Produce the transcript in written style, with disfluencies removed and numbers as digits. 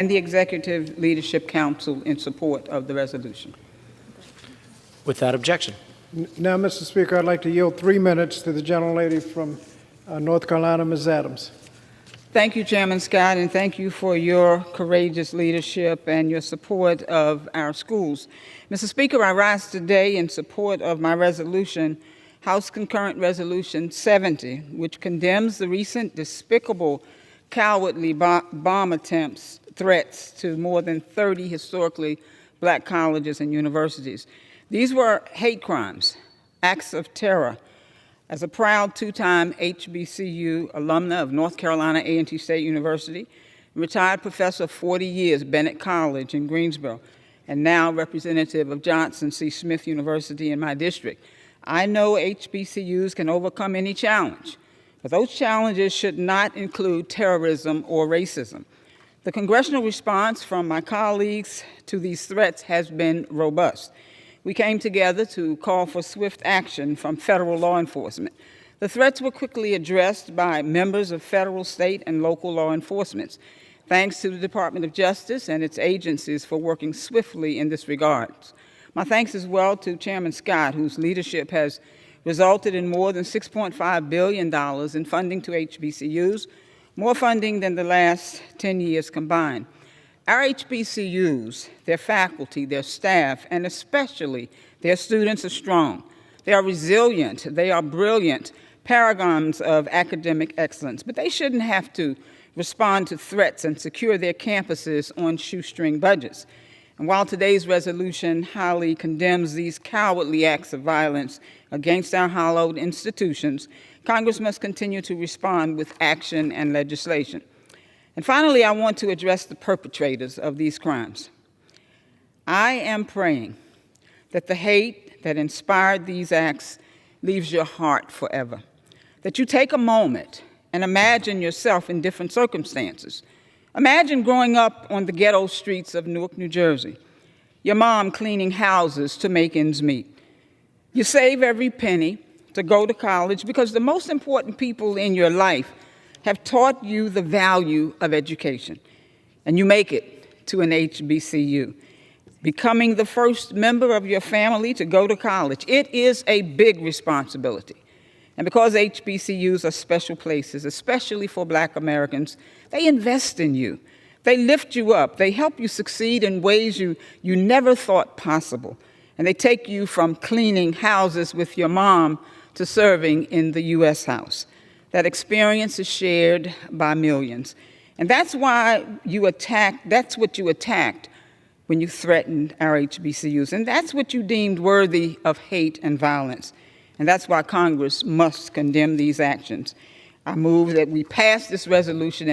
and the Executive Leadership Council in support of the resolution. Without objection. Now, Mr. Speaker, I'd like to yield 3 minutes to the gentlelady from North Carolina, Ms. Adams. Thank you, Chairman Scott, and thank you for your courageous leadership and your support of our schools. Mr. Speaker, I rise today in support of my resolution, House Concurrent Resolution 70, which condemns the recent despicable, cowardly bomb threats to more than 30 historically black colleges and universities. These were hate crimes, acts of terror. As a proud two-time HBCU alumna of North Carolina A&T State University, retired professor of 40 years, Bennett College in Greensboro, and now representative of Johnson C. Smith University in my district, I know HBCUs can overcome any challenge, but those challenges should not include terrorism or racism. The congressional response from my colleagues to these threats has been robust. We came together to call for swift action from federal law enforcement. The threats were quickly addressed by members of federal, state, and local law enforcement. Thanks to the Department of Justice and its agencies for working swiftly in this regard. My thanks as well to Chairman Scott, whose leadership has resulted in more than $6.5 billion in funding to HBCUs, more funding than the last 10 years combined. Our HBCUs, their faculty, their staff, and especially their students are strong. They are resilient. They are brilliant, paragons of academic excellence. But they shouldn't have to respond to threats and secure their campuses on shoestring budgets. And while today's resolution highly condemns these cowardly acts of violence against our hallowed institutions, Congress must continue to respond with action and legislation. And finally, I want to address the perpetrators of these crimes. I am praying that the hate that inspired these acts leaves your heart forever, that you take a moment and imagine yourself in different circumstances. Imagine growing up on the ghetto streets of Newark, New Jersey, your mom cleaning houses to make ends meet. You save every penny to go to college because the most important people in your life have taught you the value of education, and you make it to an HBCU, becoming the first member of your family to go to college. It is a big responsibility. And because HBCUs are special places, especially for Black Americans, they invest in you. They lift you up. They help you succeed in ways you never thought possible. And they take you from cleaning houses with your mom to serving in the U.S. House. That experience is shared by millions. And that's why that's what you attacked when you threatened our HBCUs. And that's what you deemed worthy of hate and violence. And that's why Congress must condemn these actions. I move that we pass this resolution